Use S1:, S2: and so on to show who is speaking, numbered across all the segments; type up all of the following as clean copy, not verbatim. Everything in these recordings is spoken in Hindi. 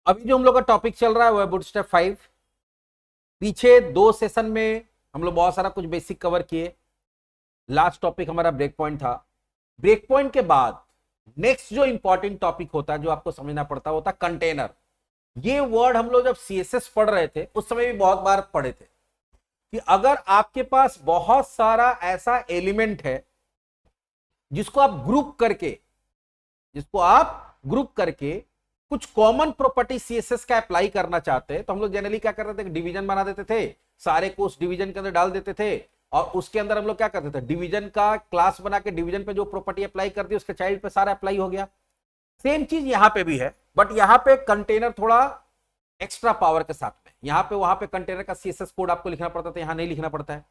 S1: अभी जो हम लोग का टॉपिक चल रहा है वो है बूटस्ट्रैप 5। पीछे 2 सेशन में हम लोग बहुत सारा कुछ बेसिक कवर किए। लास्ट टॉपिक हमारा ब्रेक पॉइंट था। ब्रेक पॉइंट के बाद नेक्स्ट जो इंपॉर्टेंट टॉपिक होता है, जो आपको समझना पड़ता है, होता कंटेनर। ये वर्ड हम लोग जब सीएसएस पढ़ रहे थे उस समय भी बहुत बार पढ़े थे कि अगर आपके पास बहुत सारा ऐसा एलिमेंट है जिसको आप ग्रुप करके कुछ कॉमन प्रॉपर्टी सीएसएस का अप्लाई करना चाहते हैं, तो हम लोग जनरली क्या कर रहे थे, डिवीजन बना देते थे, सारे कोर्स डिवीजन के अंदर डाल देते थे और उसके अंदर हम लोग क्या करते थे, डिवीजन का क्लास बना के डिवीजन पे जो प्रॉपर्टी अप्लाई कर दी उसके चाइल्ड पे सारा अप्लाई हो गया। सेम चीज यहां पे भी है, बट यहां पे कंटेनर थोड़ा एक्स्ट्रा पावर के साथ में। यहां पे वहां पे कंटेनर का सीएसएस कोड आपको लिखना पड़ता था, यहां नहीं लिखना पड़ता है।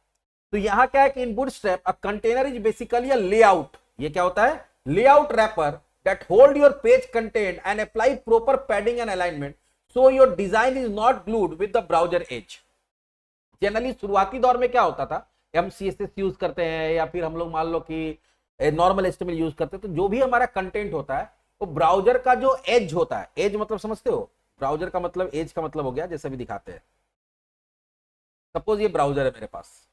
S1: तो यहां क्या है कि in Bootstrap a container is basically a layout. ये क्या होता है, layout wrapper that hold your page content and apply proper padding and alignment so your design is not glued with the browser edge। Generally शुरुआती दौर में क्या होता था, हम सीएसएस यूज करते हैं या फिर हम लोग मान लो कि नॉर्मल एचटीएमएल यूज करते हैं, तो जो भी हमारा कंटेंट होता है वो ब्राउजर का जो एज होता है, एज मतलब समझते हो, ब्राउजर का मतलब एज का मतलब हो गया, जैसे भी दिखाते हैं। सपोज ये ब्राउजर है मेरे पास,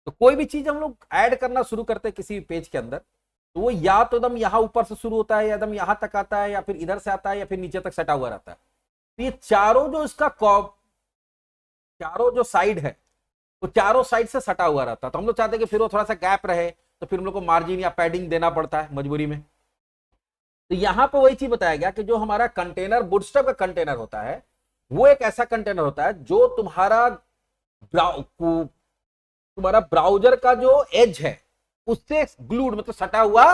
S1: तो कोई भी चीज हम लोग ऐड करना शुरू करते हैं किसी पेज के अंदर, तो वो या तो एकदम यहाँ ऊपर से शुरू होता है या एकदम यहाँ तक आता है या फिर इधर से आता है या फिर नीचे तक सटा हुआ रहता है। तो ये चारों जो इसका चारों जो साइड है वो चारों साइड से सटा हुआ रहता है। तो हम लोग चाहते हैं कि फिर वो थोड़ा सा गैप रहे, तो फिर हम लोग को मार्जिन या पैडिंग देना पड़ता है मजबूरी में। तो यहाँ पे वही चीज बताया गया कि जो हमारा कंटेनर बूटस्ट्रैप का कंटेनर होता है वो एक ऐसा कंटेनर होता है जो तुम्हारा ब्राउजर का जो एज है उससे ग्लूड मतलब सटा हुआ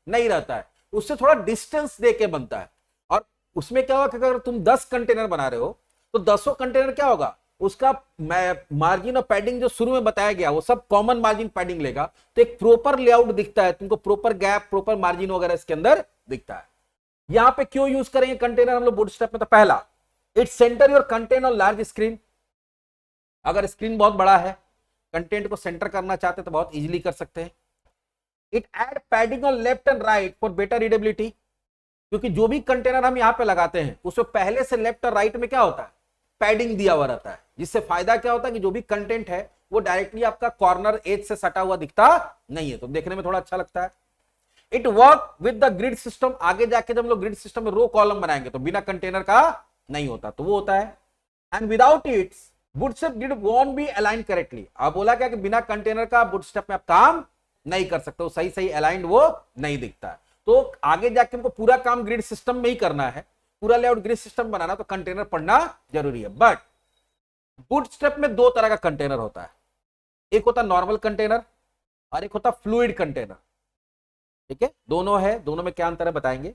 S1: नहीं रहता है, उससे थोड़ा डिस्टेंस देके बनता है। और उसमें क्या होगा कि अगर तुम 10 कंटेनर बना रहे हो तो 10 कंटेनर क्या होगा, उसका मार्जिन और पैडिंग जो शुरू में बताया गया वो सब कॉमन मार्जिन पैडिंग लेगा, तो एक प्रॉपर लेआउट दिखता है तुमको, प्रॉपर गैप प्रॉपर मार्जिन वगैरह इसके अंदर दिखता है। यहां पे क्यों यूज करेंगे कंटेनर हम लोग बूटस्ट्रैप में, तो पहला, it centre your content on large screen. अगर स्क्रीन बहुत बड़ा है, कंटेंट को सेंटर करना चाहते हैं तो बहुत इजीली कर सकते हैं। It add padding on left and right for better readability, क्योंकि जो भी कंटेनर हम यहां पे लगाते हैं उसमें पहले से लेफ्ट और राइट में क्या होता है, पैडिंग दिया हुआ रहता है, जिससे फायदा क्या होता है कि जो भी कंटेंट है वो डायरेक्टली आपका कॉर्नर एज से सटा हुआ दिखता नहीं है, तो देखने में थोड़ा अच्छा लगता है। It work with the grid system, आगे जाके जब हम लोग ग्रिड सिस्टम में रो कॉलम बनाएंगे तो बिना कंटेनर का नहीं होता, तो वो होता है। And without its bootstrap grid won't be align correctly. अब बोला क्या कि बिना कंटेनर का बूटस्ट्रैप में आप काम नहीं कर सकते, सही सही अलाइंड वो नहीं दिखता है। तो आगे जाके हमको पूरा काम ग्रिड सिस्टम में ही करना है, पूरा लेआउट ग्रिड सिस्टम बनाना, तो कंटेनर पढ़ना जरूरी है। बट बूटस्ट्रैप में 2 तरह का कंटेनर होता है, एक होता है नॉर्मल कंटेनर और एक होता है फ्लूइड कंटेनर। ठीक है, दोनों है, दोनों में क्या अंतर है बताएंगे।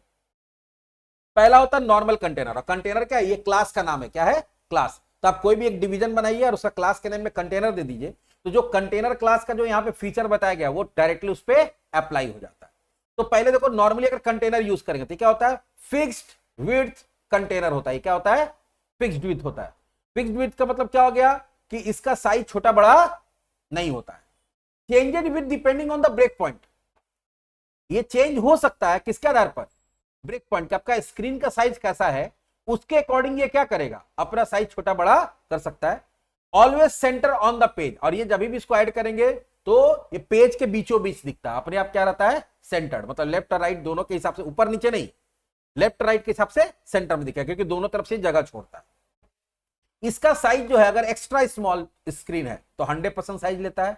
S1: पहला होता है नॉर्मल कंटेनर, और कंटेनर क्या है, ये क्लास का नाम है, क्या है, क्लास। तो आप कोई भी एक डिवीजन बनाइए और उसका क्लास के नेम में कंटेनर दे दीजिए, तो जो कंटेनर क्लास का जो यहाँ पे फीचर बताया गया वो डायरेक्टली उस पर अप्लाई हो जाता है। तो पहले देखो, नॉर्मली अगर कंटेनर यूज करेंगे तो क्या होता है, फिक्स्ड विड्थ कंटेनर होता है। क्या होता है, फिक्स्ड विड्थ होता है। फिक्स्ड विड्थ का मतलब क्या हो गया कि इसका साइज छोटा बड़ा नहीं होता है। Changes with depending on the break point, ये चेंज हो सकता है किसके आधार पर, ब्रेक पॉइंट, आपका स्क्रीन का साइज कैसा है उसके अकॉर्डिंग ये क्या करेगा, अपना साइज छोटा बड़ा कर सकता है। Always centre on the page, और ये जब भी इसको ऐड करेंगे तो ये पेज के बीचों बीच दिखता है, अपने आप क्या रहता है, सेंटर्ड, मतलब लेफ्ट और राइट दोनों के हिसाब से, ऊपर नीचे नहीं, लेफ्ट राइट के हिसाब से सेंटर में दिखेगा, क्योंकि दोनों तरफ से जगह छोड़ता है। इसका साइज जो है, अगर एक्स्ट्रा स्मॉल स्क्रीन है तो 100% साइज लेता है।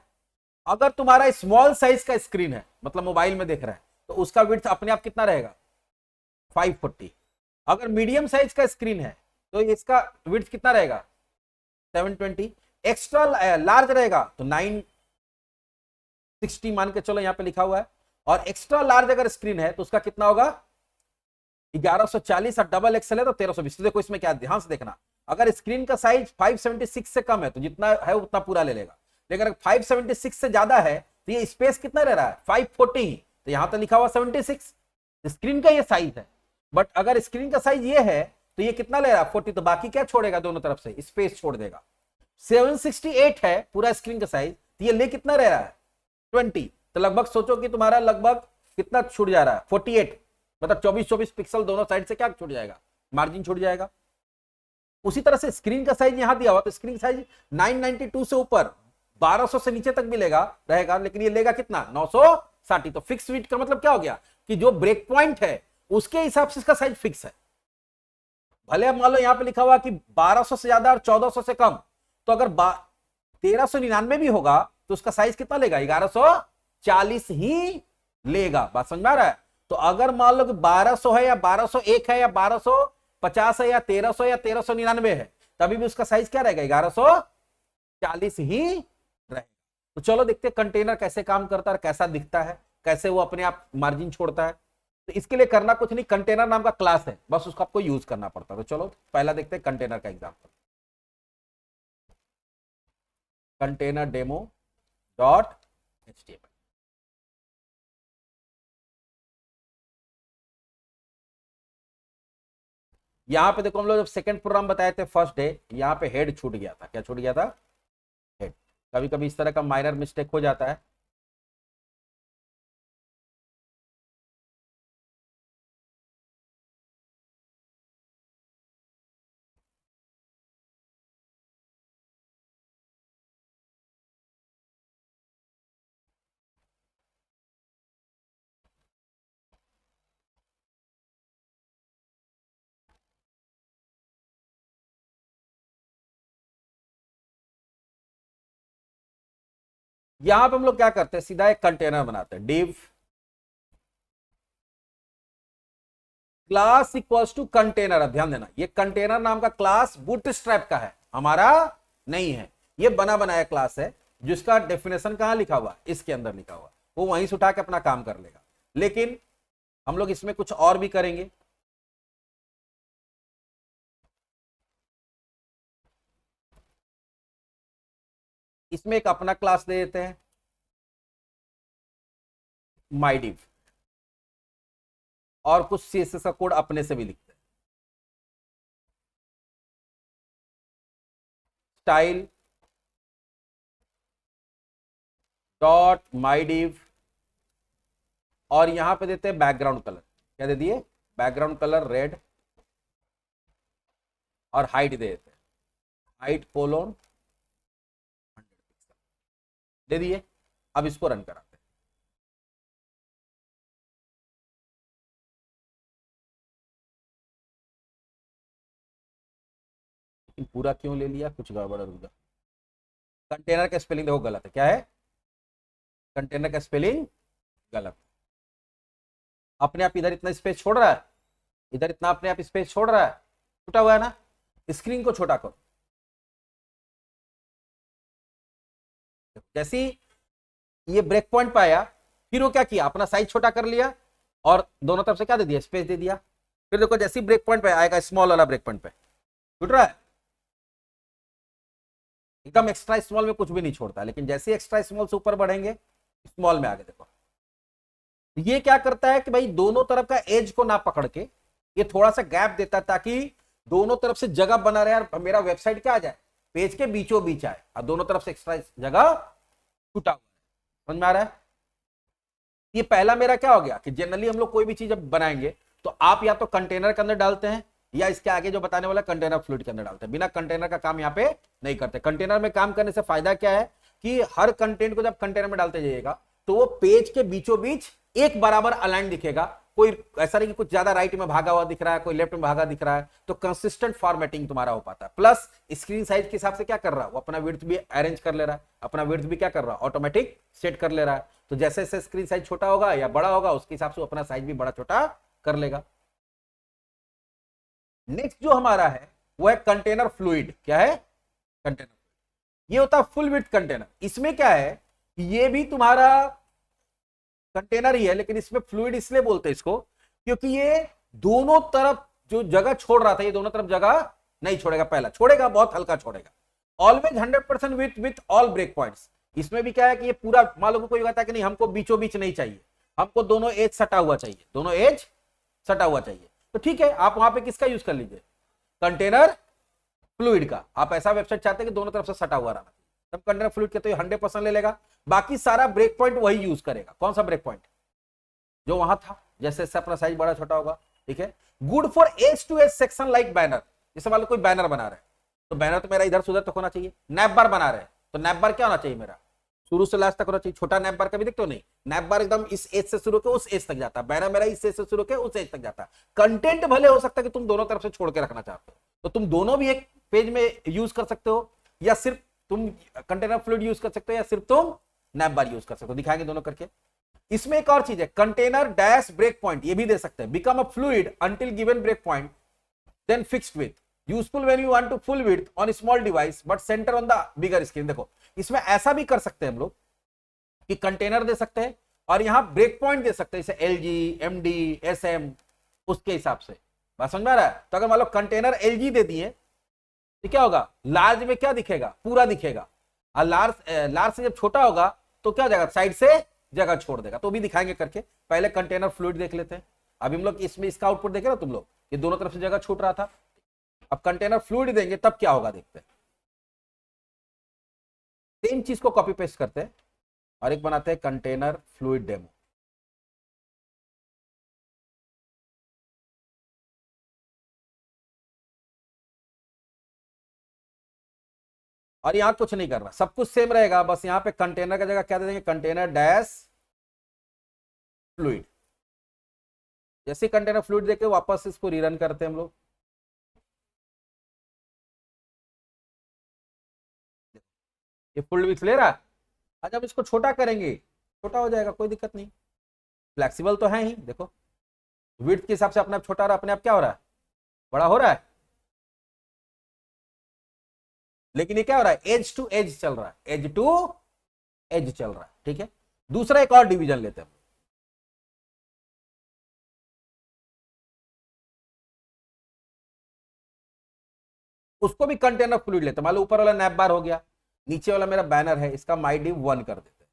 S1: अगर तुम्हारा स्मॉल साइज का स्क्रीन है, मतलब मोबाइल में देख रहा है, तो उसका विड्थ अपने आप कितना रहेगा, 540। अगर मीडियम साइज का स्क्रीन है तो इसका विड्थ कितना रहेगा, 720। एक्स्ट्रा लार्ज रहेगा तो 960 मान के चलो, यहां पे लिखा हुआ है। और एक्स्ट्रा लार्ज अगर स्क्रीन है तो उसका कितना होगा, 1140, और डबल एक्सएल है तो 1320। तो देखो इसमें क्या ध्यान से देखना, अगर स्क्रीन का साइज 576 से कम है तो जितना है उतना पूरा ले लेगा, लेकिन अगर 576 से ज्यादा है तो ये स्पेस कितना रह रहा है, 540, तो यहां तो लिखा हुआ 76, स्क्रीन का ये साइज है। बट अगर स्क्रीन का साइज ये है तो ये कितना ले रहा है, 40, तो बाकी क्या छोड़ेगा, दोनों तरफ से स्पेस छोड़ देगा। 768 है पूरा स्क्रीन का साइज, तो ये ले कितना रह रहा है, 20, तो लगभग सोचो कि तुम्हारा लगभग कितना छूट जा रहा है, 48, मतलब 24 पिक्सल दोनों साइड से क्या छूट जाएगा, मार्जिन छूट जाएगा। उसी तरह से स्क्रीन का साइज यहां दिया हुआ, तो स्क्रीन साइज 992 से ऊपर 1200 से नीचे तक भी लेगा रहेगा, लेकिन ये लेगा कितना 960। तो फिक्स विड्थ का मतलब क्या हो गया कि जो ब्रेक पॉइंट है उसके हिसाब से इसका साइज फिक्स है। भले अब मान लो यहां पे लिखा हुआ कि 1200 से ज्यादा और 1400 से कम, तो अगर 1399 भी होगा तो उसका साइज कितना लेगा, 1140 ही लेगा। बात समझ में आ रहा है। तो अगर मान लो कि 1200 है या 1201 है या 1250 है या 1300 या 1399 है, तभी भी उसका साइज क्या रहेगा, 1140 ही रहेगा। तो चलो देखते हैं कंटेनर कैसे काम करता है, कैसा दिखता है, कैसे वो अपने आप मार्जिन छोड़ता है। तो इसके लिए करना कुछ नहीं, कंटेनर नाम का क्लास है, बस उसको आपको यूज करना पड़ता है। तो चलो पहला देखते हैं कंटेनर का example, container demo dot HTML. यहां पे देखो हम लोग जब सेकंड प्रोग्राम बताए थे फर्स्ट डे, यहां पे हेड छूट गया था। क्या छूट गया था, हेड। कभी कभी इस तरह का माइनर मिस्टेक हो जाता है। यहां पे हम लोग क्या करते हैं, सीधा एक कंटेनर बनाते हैं, div class equals to container. ध्यान देना, ये कंटेनर नाम का क्लास बूटस्ट्रैप का है, हमारा नहीं है। ये बना बनाया क्लास है जिसका डेफिनेशन कहां लिखा हुआ, इसके अंदर लिखा हुआ, वो वहीं से उठा के अपना काम कर लेगा। लेकिन हम लोग इसमें कुछ और भी करेंगे। इसमें एक अपना क्लास दे देते हैं, माइडिव, और कुछ सीएसएस का कोड अपने से भी लिखते हैं, स्टाइल डॉट माइडिव, और यहां पे देते हैं बैकग्राउंड कलर। क्या दे दिए, बैकग्राउंड कलर रेड, और हाइट दे देते हैं, हाइट कोलोन 100 पिक्सल दे दिए। अब इसको रन कराते हैं। लेकिन पूरा क्यों ले लिया, कुछ गड़बड़ रुक। कंटेनर का स्पेलिंग देखो गलत है, क्या है, कंटेनर का स्पेलिंग गलत। अपने आप इधर इतना स्पेस छोड़ रहा है, इधर इतना अपने आप स्पेस छोड़ रहा है, छूटा हुआ है ना। स्क्रीन को छोटा करो, जैसे ये ब्रेक पॉइंट पाया, फिर वो क्या किया, अपना साइज छोटा कर लिया और दोनों तरफ से क्या दे दिया, स्पेस दे दिया। फिर देखो जैसे ही ब्रेक पॉइंट पे आएगा, स्मॉल वाला ब्रेक पॉइंट पे छूट रहा है, एकदम एक्स्ट्रा स्मॉल में कुछ भी नहीं छोड़ता। लेकिन जैसे एक्स्ट्रा स्मॉल से ऊपर बढ़ेंगे, स्मॉल में आगे देखो, ये क्या करता है कि भाई दोनों तरफ का एज को ना पकड़ के ये थोड़ा सा गैप देता है, ताकि दोनों तरफ से जगह बना रहे और मेरा वेबसाइट क्या आ जाए, पेज के बीचों बीच आए, और दोनों तरफ से एक्स्ट्रा जगह छूटा हुआ है। समझ में आ रहा है। ये पहला मेरा क्या हो गया कि जनरली हम लोग कोई भी चीज जब बनाएंगे तो आप या तो कंटेनर के अंदर डालते हैं, या इसके आगे जो बताने वाला कंटेनर फ्लूइड के अंदर डालते हैं। बिना कंटेनर का काम यहाँ पे नहीं करते। कंटेनर में काम करने से फायदा क्या है कि हर कंटेंट को जब कंटेनर में डालते जाइएगा तो वो पेज के बीचों बीच एक बराबर अलाइन दिखेगा। कोई ऐसा नहीं कि कुछ ज्यादा राइट में भागा हुआ दिख रहा है, कोई लेफ्ट में भागा दिख रहा है, तो कंसिस्टेंट फॉर्मेटिंग तुम्हारा हो पाता है। प्लस स्क्रीन साइज के हिसाब से क्या कर रहा है, वो अपना विड्थ भी अरेंज कर ले रहा है, अपना विड्थ भी क्या कर रहा है, ऑटोमेटिक सेट कर ले रहा है। तो जैसे जैसे स्क्रीन साइज छोटा होगा या बड़ा होगा, उसके हिसाब से अपना साइज भी बड़ा छोटा कर लेगा। नेक्स्ट जो हमारा है वो है कंटेनर फ्लूइड। क्या है, कंटेनर, ये होता है फुल विड्थ कंटेनर। इसमें क्या है, ये भी तुम्हारा कंटेनर ही है, लेकिन इसमें फ्लूइड इसलिए बोलते हैं इसको क्योंकि ये दोनों तरफ जो जगह छोड़ रहा था, ये दोनों तरफ जगह नहीं छोड़ेगा। पहला छोड़ेगा, बहुत हल्का छोड़ेगा। Always 100% with all break points. इसमें भी क्या है कि ये पूरा, मान लो कोई कहता है कि नहीं हमको बीचों बीच नहीं चाहिए, हमको दोनों एज सटा हुआ चाहिए, दोनों एज सटा हुआ चाहिए, तो ठीक है, आप वहां पे किसका यूज कर लीजिए, कंटेनर फ्लूइड का। आप ऐसा वेबसाइट चाहते हैं कि दोनों तरफ से सटा हुआ रहना, तब कंटेनर फ्लूइड के तो 100% ले लेगा, बाकी सारा ब्रेक पॉइंट वही यूज करेगा। कौन सा ब्रेक पॉइंट? जो वहां था, जैसे इससे अपना साइज बड़ा छोटा होगा, ठीक है। Good for edge to edge section like banner, जैसे मान लो कोई बैनर बना रहे हैं, तो बैनर तो मेरा इधर से उधर तक होना चाहिए। नैप बार बना रहे हैं तो नैप बार क्या होना चाहिए मेरा? शुरू से लास्ट तक होना चाहिए। छोटा नैप बार कभी देखते हो नहीं, नैप बार एकदम इस एज से शुरू के उस एज तक जाता है, बैनर मेरा इस एज से शुरू के उस एज तक जाता है। कंटेंट भले हो सकता है कि तुम दोनों तरफ से छोड़ के रखना चाहते हो, तो तुम दोनों भी एक पेज में यूज कर सकते हो, या सिर्फ तुम कंटेनर फ्लूइड यूज कर सकते हो, या सिर्फ तुम नैप बार यूज कर सकते हो। दिखाएंगे दोनों करके। इसमें एक और चीज है, कंटेनर डैश ब्रेक पॉइंट, ये भी दे सकते हैं। Become a fluid until given break point then fixed with, useful when you want to full width on small device but center on the bigger screen. देखो इसमें ऐसा भी कर सकते हैं हम लोग कि कंटेनर दे सकते हैं और यहां ब्रेक पॉइंट दे सकते हैं, जैसे एलजी, एमडी, एसएम, उसके हिसाब से। बात समझ में आ रहा है? तो अगर मान लो कंटेनर एलजी दे दिए तो क्या होगा, लार्ज में क्या दिखेगा, पूरा दिखेगा, और लार्ज से जब छोटा होगा तो क्या हो जाएगा, साइड से जगह छोड़ देगा। तो भी दिखाएंगे करके। पहले कंटेनर फ्लूइड देख लेते हैं। अभी हम लोग इसमें इसका आउटपुट देखे ना तुम लोग, ये दोनों तरफ से जगह छूट रहा था। अब कंटेनर फ्लूइड देंगे तब क्या होगा, देखते हैं। सेम चीज को कॉपी पेस्ट करते हैं और एक बनाते हैं कंटेनर फ्लूइड डेमो। और यहां कुछ नहीं करना, सब कुछ सेम रहेगा, बस यहां पे कंटेनर का जगह क्या दे देंगे, कंटेनर डैश फ्लूइड। जैसे कंटेनर फ्लूइड देके वापस इसको रीरन करते हैं हम लोग। ये फुल विड्थ ले रहा है। आज हम इसको छोटा करेंगे, छोटा हो जाएगा, कोई दिक्कत नहीं। फ्लेक्सिबल तो है ही, देखो विड्थ के हिसाब से अपने आप छोटा रहा, अपने आप क्या हो रहा है, बड़ा हो रहा है। लेकिन ये क्या हो रहा है, एज टू एज चल रहा है, एज टू एज चल रहा है, ठीक है। दूसरा एक और डिवीजन लेते हैं, उसको भी कंटेनर फ्लूइड लेते हैं। मान लो ऊपर वाला नैप बार हो गया, नीचे वाला मेरा बैनर है, इसका माई डिव 1 कर देते हैं,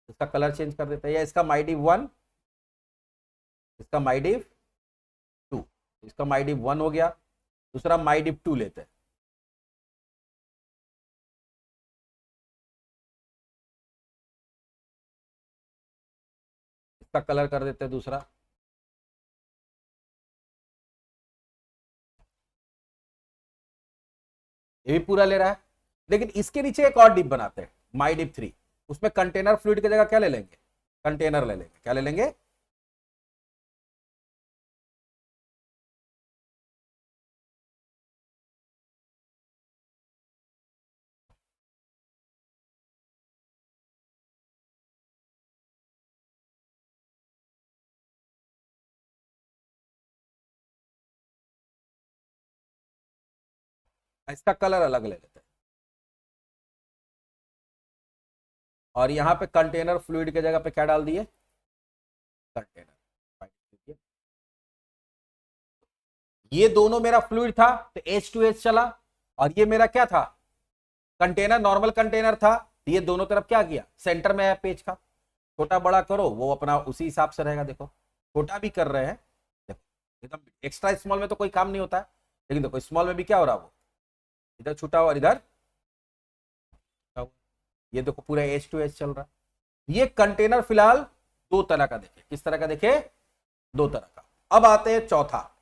S1: इसका कलर चेंज कर देते हैं, या इसका माई डिव 1, इसका माई डिव 2, इसका माई डिव 1 हो गया, दूसरा माई डिव 2 लेते हैं। इसका कलर कर देते हैं दूसरा। ये भी पूरा ले रहा है। लेकिन इसके नीचे एक और डिप बनाते हैं, माई डिप 3। उसमें कंटेनर फ्लूइड की जगह क्या ले लेंगे, कंटेनर ले लेंगे। क्या ले लेंगे, इसका कलर अलग ले लेते हैं। और यहां पे कंटेनर फ्लूइड की जगह पे क्या डाल दिए, कंटेनर। ये दोनों मेरा फ्लूइड था तो एच टू एच चला, और ये मेरा क्या था, कंटेनर, नॉर्मल कंटेनर था। ये दोनों तरफ क्या किया, सेंटर में है पेज का। छोटा बड़ा करो वो अपना उसी हिसाब से रहेगा। देखो छोटा भी कर रहे हैं, देखो एकदम एक्स्ट्रा स्मॉल में तो कोई काम नहीं होता है, लेकिन देखो स्मॉल में भी क्या हो रहा है, वो इधर छूटा हुआ और इधर, ये देखो पूरा एच टू एच चल रहा है। ये कंटेनर फिलहाल दो तरह का देखे, किस तरह का देखे, दो तरह का। अब आते हैं चौथा,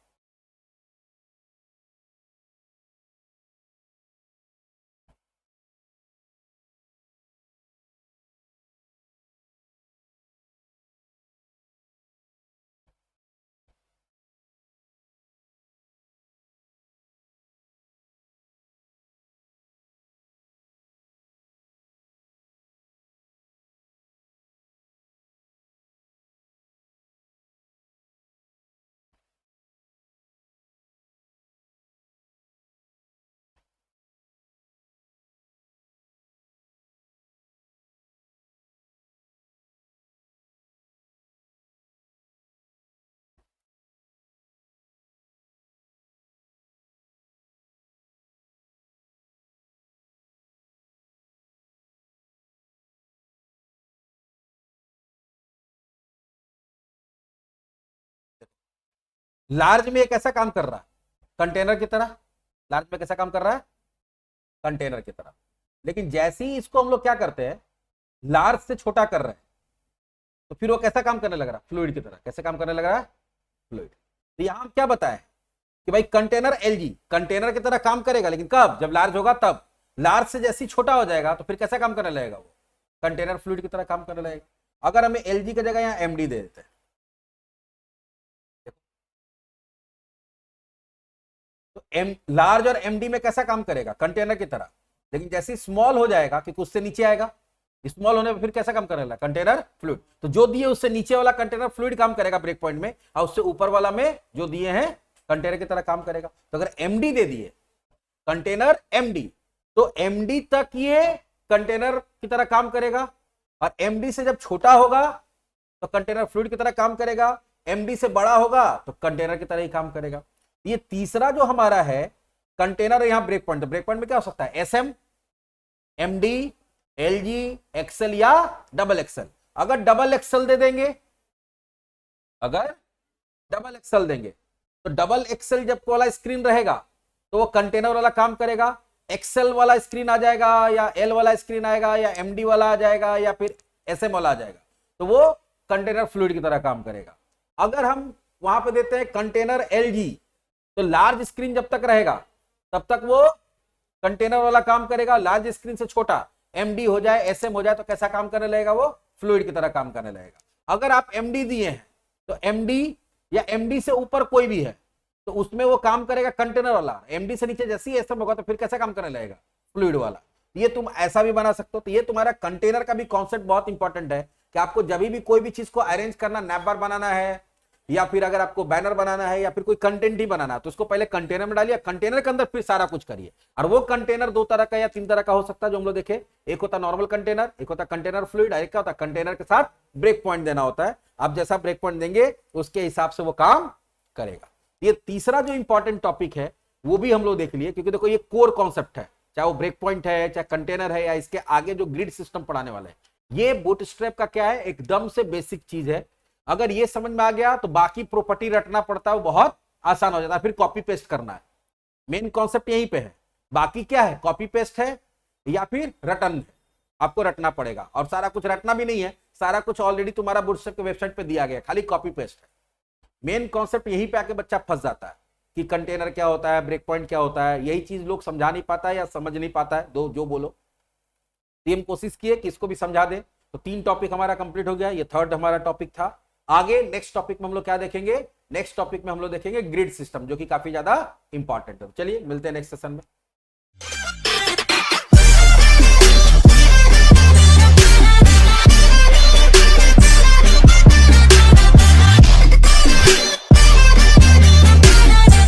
S1: लार्ज में एक ऐसा काम कर रहा है कंटेनर की तरह, लार्ज में कैसा काम कर रहा है, कंटेनर की तरह। लेकिन जैसे ही इसको हम लोग क्या करते हैं, लार्ज से छोटा कर रहे हैं, तो फिर वो कैसा काम करने लग रहा है, फ्लूइड की तरह। कैसे काम करने लग रहा है, फ्लूइड। तो यहां हम क्या बताएं कि भाई कंटेनर एलजी कंटेनर की तरह काम करेगा, लेकिन कब, जब लार्ज होगा तब। लार्ज से जैसे ही छोटा हो जाएगा तो फिर कैसा काम करने लगेगा, वो कंटेनर फ्लूइड की तरह काम करने लगेगा। अगर हमें एलजी की जगह यहां एमडी दे देते हैं, तो लार्ज और एमडी में कैसा काम करेगा, कंटेनर की तरह। लेकिन जैसे स्मॉल हो जाएगा, क्योंकि उससे नीचे आएगा, स्मॉल होने पर फिर कैसा काम करने लगा, कंटेनर फ्लूइड। तो जो दिए उससे नीचे वाला कंटेनर फ्लूइड काम करेगा ब्रेक पॉइंट में, और उससे ऊपर वाला में जो दिए हैं कंटेनर की तरह काम करेगा। तो अगर एमडी दे दिए, कंटेनर एमडी, तो एमडी तक ये कंटेनर की तरह काम करेगा, और एमडी से जब छोटा होगा तो कंटेनर फ्लूइड की तरह काम करेगा, एमडी से बड़ा होगा तो कंटेनर की तरह ही काम करेगा। ये तीसरा जो हमारा है कंटेनर, यहां ब्रेक पॉइंट, ब्रेक पॉइंट में क्या हो सकता है, एसएम, एमडी, एलजी, एक्सएल या डबल एक्सएल। अगर डबल एक्सएल दे देंगे, अगर डबल एक्सएल देंगे, तो डबल एक्सएल जब वाला स्क्रीन रहेगा तो वो कंटेनर वाला काम करेगा, एक्सएल वाला स्क्रीन आ जाएगा या एल वाला स्क्रीन आएगा या एमडी वाला आ जाएगा या फिर एसएम वाला आ जाएगा, तो वो कंटेनर फ्लूइड की तरह काम करेगा। अगर हम वहां पे देते हैं कंटेनर एलजी, तो लार्ज स्क्रीन जब तक रहेगा तब तक वो कंटेनर वाला काम करेगा, लार्ज स्क्रीन से छोटा एमडी हो जाए, एसएम हो जाए, तो कैसा काम करने लगेगा, वो फ्लूइड की तरह काम करने लगेगा। अगर आप एमडी दिए हैं, तो एमडी या एमडी से ऊपर कोई भी है तो उसमें वो काम करेगा कंटेनर वाला, एमडी से नीचे जैसे ही एसएम होगा तो फिर कैसा काम करने लगेगा, फ्लूइड वाला। ये तुम ऐसा भी बना सकते हो। तो ये तुम्हारा कंटेनर का भी कॉन्सेप्ट बहुत इंपॉर्टेंट है कि आपको जब भी कोई भी चीज को अरेंज करना, नैप बार बनाना है या फिर अगर आपको बैनर बनाना है या फिर कोई कंटेंट ही बनाना है, तो उसको पहले कंटेनर में डालिए, कंटेनर के अंदर फिर सारा कुछ करिए। और वो कंटेनर दो तरह का या तीन तरह का हो सकता है जो हम लोग देखे। एक होता नॉर्मल कंटेनर, एक होता कंटेनर फ्लूइड, एक क्या होता है कंटेनर के साथ ब्रेक पॉइंट देना होता है। आप जैसा ब्रेक पॉइंट देंगे उसके हिसाब से वो काम करेगा। ये तीसरा जो इंपॉर्टेंट टॉपिक है वो भी हम लोग देख लिए, क्योंकि देखो ये कोर कॉन्सेप्ट है, चाहे वो ब्रेक पॉइंट है, चाहे कंटेनर है, या इसके आगे जो ग्रिड सिस्टम पढ़ाने वाले हैं। ये बूटस्ट्रैप का क्या है, एकदम से बेसिक चीज है। अगर ये समझ में आ गया तो बाकी प्रॉपर्टी रटना पड़ता है वो बहुत आसान हो जाता है, फिर कॉपी पेस्ट करना है। मेन कॉन्सेप्ट यहीं पे है, बाकी क्या है, कॉपी पेस्ट है या फिर रटन है, आपको रटना पड़ेगा। और सारा कुछ रटना भी नहीं है, सारा कुछ ऑलरेडी तुम्हारा बूटस्ट्रैप के वेबसाइट पे दिया गया, खाली कॉपी पेस्ट है। मेन कॉन्सेप्ट यहीं पे आके बच्चा फंस जाता है कि कंटेनर क्या होता है, ब्रेक पॉइंट क्या होता है। यही चीज लोग समझा नहीं पाता है या समझ नहीं पाता है, दो जो बोलो। हम कोशिश किए कि इसको भी समझा दे। तो 3 टॉपिक हमारा कंप्लीट हो गया, ये 3rd हमारा टॉपिक था। आगे नेक्स्ट टॉपिक में हम लोग क्या देखेंगे, नेक्स्ट टॉपिक में हम लोग देखेंगे ग्रिड सिस्टम, जो कि काफी ज्यादा इंपॉर्टेंट है। चलिए मिलते हैं नेक्स्ट सेशन में।